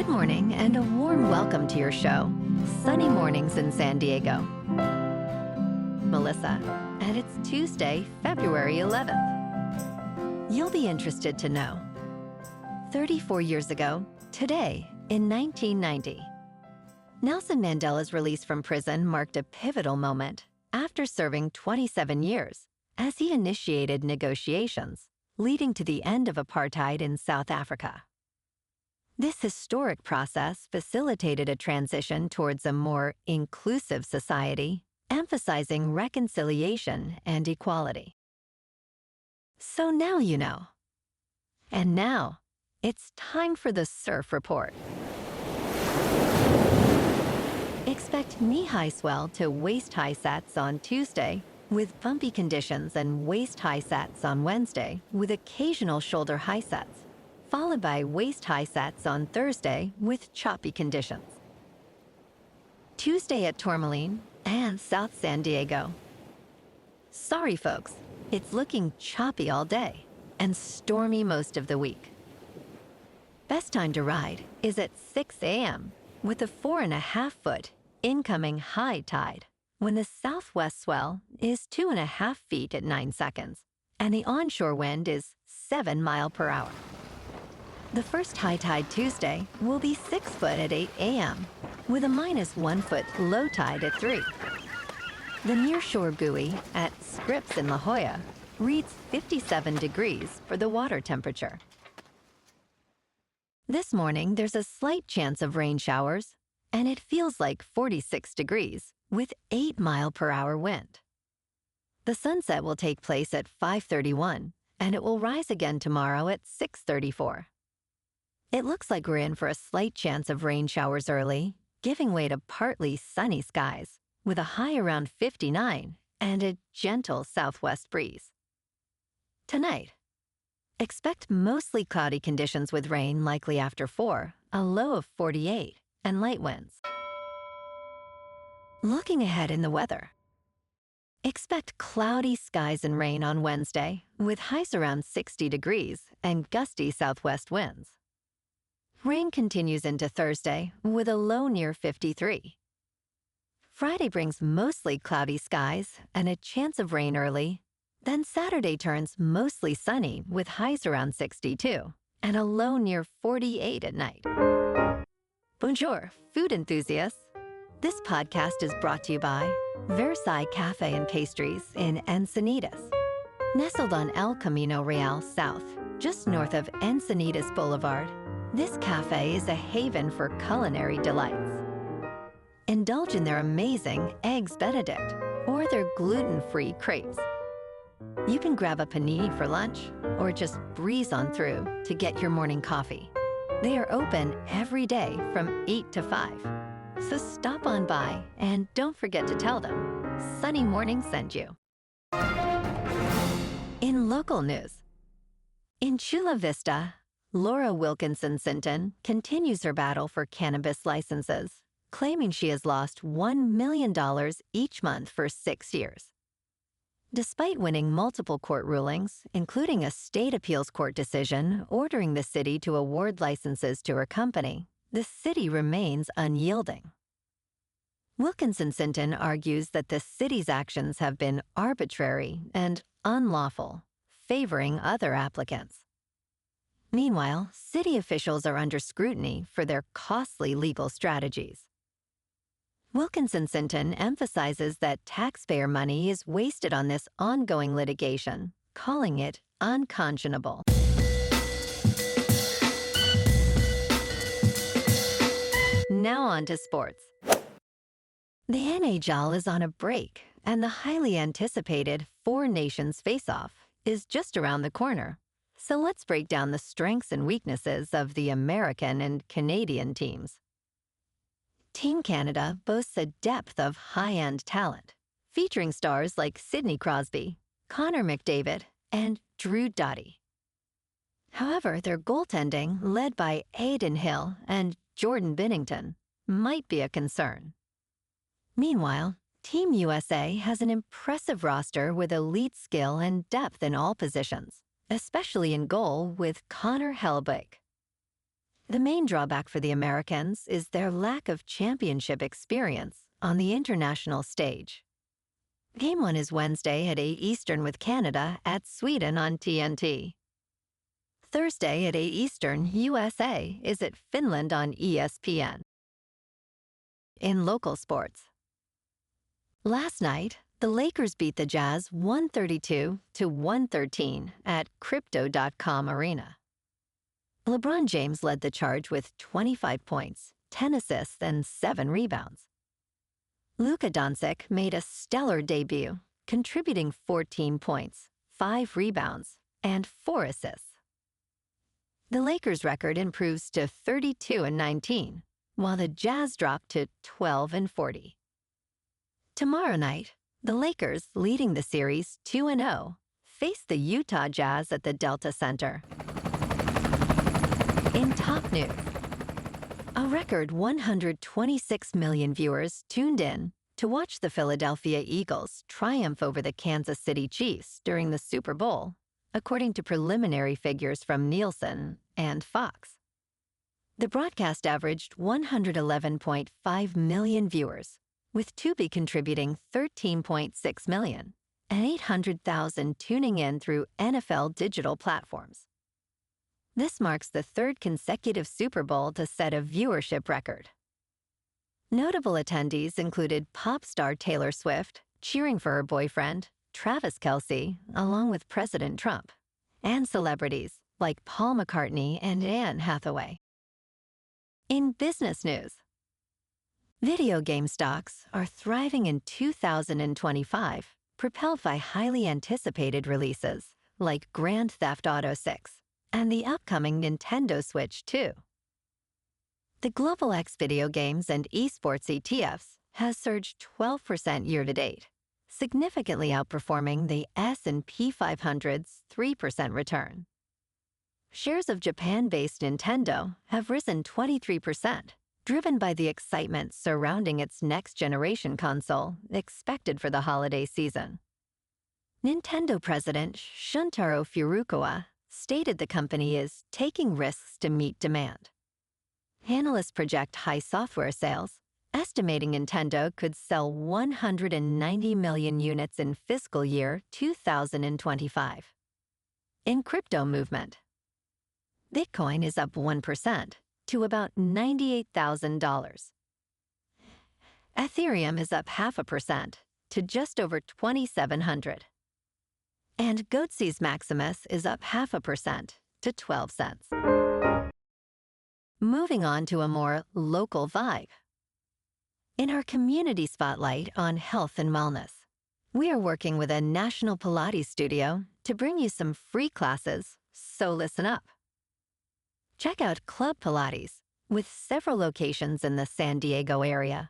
Good morning and a warm welcome to your show, Sunny Mornings in San Diego. Melissa, and it's Tuesday, February 11th. You'll be interested to know. 34 years ago, today, in 1990, Nelson Mandela's release from prison marked a pivotal moment after serving 27 years as he initiated negotiations, leading to the end of apartheid in South Africa. This historic process facilitated a transition towards a more inclusive society, emphasizing reconciliation and equality. So now you know. And now, it's time for the Surf Report. Expect knee-high swell to waist-high sets on Tuesday, with bumpy conditions, and waist-high sets on Wednesday, with occasional shoulder-high sets, followed by waist-high sets on Thursday with choppy conditions. Tuesday at Tourmaline and South San Diego. Sorry folks, it's looking choppy all day and stormy most of the week. Best time to ride is at 6 a.m. with a 4.5-foot incoming high tide when the southwest swell is 2.5 feet at 9 seconds and the onshore wind is 7 miles per hour. The first high tide Tuesday will be 6 foot at 8 a.m. with a -1 foot low tide at 3. The nearshore buoy at Scripps in La Jolla reads 57 degrees for the water temperature. This morning, there's a slight chance of rain showers, and it feels like 46 degrees with 8 mile per hour wind. The sunset will take place at 5:31, and it will rise again tomorrow at 6:34. It looks like we're in for a slight chance of rain showers early, giving way to partly sunny skies, with a high around 59 and a gentle southwest breeze. Tonight, expect mostly cloudy conditions with rain likely after 4, a low of 48, and light winds. Looking ahead in the weather, expect cloudy skies and rain on Wednesday, with highs around 60 degrees and gusty southwest winds. Rain continues into Thursday with a low near 53. Friday brings mostly cloudy skies and a chance of rain early. Then Saturday turns mostly sunny with highs around 62 and a low near 48 at night. Bonjour, food enthusiasts. This podcast is brought to you by Versailles Cafe and Pastries in Encinitas. Nestled on El Camino Real South, just north of Encinitas Boulevard, this cafe is a haven for culinary delights. Indulge in their amazing Eggs Benedict or their gluten-free crepes. You can grab a panini for lunch or just breeze on through to get your morning coffee. They are open every day from 8 to 5. So stop on by and don't forget to tell them Sunny Morning sent you. In local news, in Chula Vista, Laura Wilkinson Sinton continues her battle for cannabis licenses, claiming she has lost $1 million each month for 6 years. Despite winning multiple court rulings, including a state appeals court decision ordering the city to award licenses to her company, the city remains unyielding. Wilkinson Sinton argues that the city's actions have been arbitrary and unlawful, favoring other applicants. Meanwhile, city officials are under scrutiny for their costly legal strategies. Wilkinson Sinton emphasizes that taxpayer money is wasted on this ongoing litigation, calling it unconscionable. Now on to sports. The NHL is on a break, and the highly anticipated Four Nations Face-Off is just around the corner. So let's break down the strengths and weaknesses of the American and Canadian teams. Team Canada boasts a depth of high-end talent, featuring stars like Sidney Crosby, Connor McDavid, and Drew Doughty. However, their goaltending, led by Adin Hill and Jordan Binnington, might be a concern. Meanwhile, Team USA has an impressive roster with elite skill and depth in all positions, especially in goal with Connor Hellebuyck. The main drawback for the Americans is their lack of championship experience on the international stage. Game 1 is Wednesday at 8 Eastern with Canada at Sweden on TNT. Thursday at 8 Eastern, USA is at Finland on ESPN. In local sports. Last night, the Lakers beat the Jazz 132-113 at Crypto.com Arena. LeBron James led the charge with 25 points, 10 assists, and 7 rebounds. Luka Doncic made a stellar debut, contributing 14 points, 5 rebounds, and 4 assists. The Lakers' record improves to 32-19, while the Jazz drop to 12-40. Tomorrow night, the Lakers, leading the series 2-0, face the Utah Jazz at the Delta Center. In top news, a record 126 million viewers tuned in to watch the Philadelphia Eagles triumph over the Kansas City Chiefs during the Super Bowl, according to preliminary figures from Nielsen and Fox. The broadcast averaged 111.5 million viewers, with Tubi contributing 13.6 million and 800,000 tuning in through NFL digital platforms. This marks the third consecutive Super Bowl to set a viewership record. Notable attendees included pop star Taylor Swift, cheering for her boyfriend, Travis Kelce, along with President Trump, and celebrities like Paul McCartney and Anne Hathaway. In business news, video game stocks are thriving in 2025, propelled by highly anticipated releases like Grand Theft Auto 6 and the upcoming Nintendo Switch 2. The Global X video games and esports ETFs has surged 12% year-to-date, significantly outperforming the S&P 500's 3% return. Shares of Japan-based Nintendo have risen 23%, driven by the excitement surrounding its next-generation console expected for the holiday season. Nintendo President Shuntaro Furukawa stated the company is taking risks to meet demand. Analysts project high software sales, estimating Nintendo could sell 190 million units in fiscal year 2025. In crypto movement, Bitcoin is up 1% to about $98,000. Ethereum is up 0.5% to just over 2,700. And Goatse's Maximus is up 0.5% to 12 cents. Moving on to a more local vibe. In our community spotlight on health and wellness, we are working with a national Pilates studio to bring you some free classes, so listen up. Check out Club Pilates, with several locations in the San Diego area.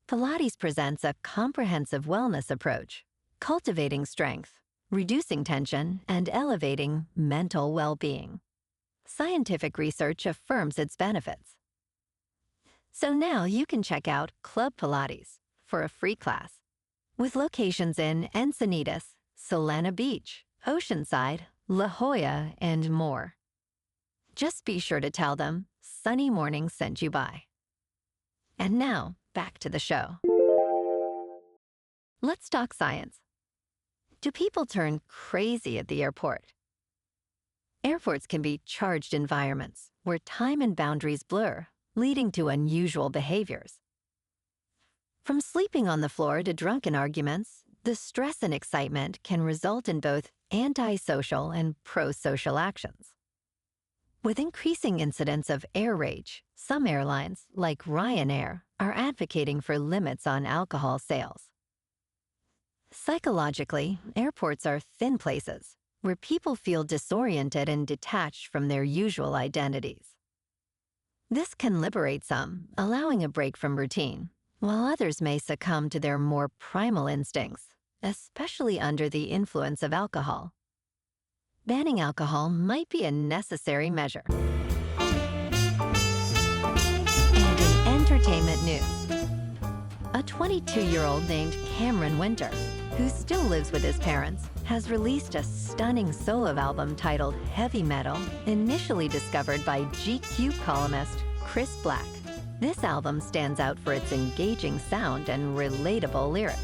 Pilates presents a comprehensive wellness approach, cultivating strength, reducing tension, and elevating mental well-being. Scientific research affirms its benefits. So now you can check out Club Pilates for a free class, with locations in Encinitas, Solana Beach, Oceanside, La Jolla, and more. Just be sure to tell them Sunny Morning sent you by. And now, back to the show. Let's talk science. Do people turn crazy at the airport? Airports can be charged environments where time and boundaries blur, leading to unusual behaviors. From sleeping on the floor to drunken arguments, the stress and excitement can result in both antisocial and pro-social actions. With increasing incidents of air rage, some airlines, like Ryanair, are advocating for limits on alcohol sales. Psychologically, airports are thin places where people feel disoriented and detached from their usual identities. This can liberate some, allowing a break from routine, while others may succumb to their more primal instincts, especially under the influence of alcohol. Banning alcohol might be a necessary measure. And in entertainment news, a 22-year-old named Cameron Winter, who still lives with his parents, has released a stunning solo album titled Heavy Metal, initially discovered by GQ columnist Chris Black. This album stands out for its engaging sound and relatable lyrics.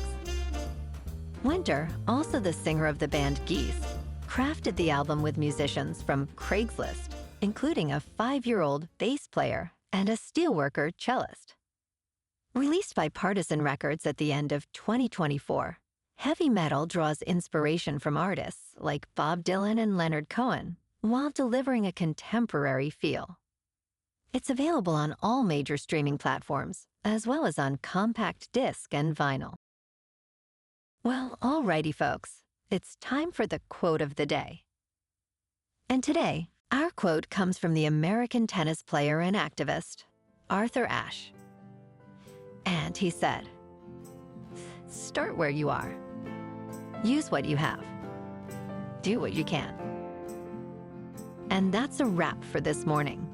Winter, also the singer of the band Geese, crafted the album with musicians from Craigslist, including a 5-year-old bass player and a steelworker cellist. Released by Partisan Records at the end of 2024, Heavy Metal draws inspiration from artists like Bob Dylan and Leonard Cohen, while delivering a contemporary feel. It's available on all major streaming platforms, as well as on compact disc and vinyl. Well, alrighty folks, it's time for the quote of the day. And today, our quote comes from the American tennis player and activist, Arthur Ashe. And he said, "Start where you are. Use what you have. Do what you can." And that's a wrap for this morning.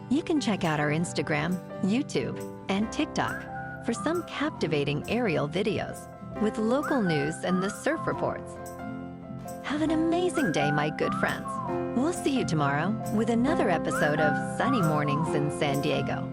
You can check out our Instagram, YouTube, and TikTok for some captivating aerial videos with local news and the surf reports. Have an amazing day, my good friends. We'll see you tomorrow with another episode of Sunny Mornings in San Diego.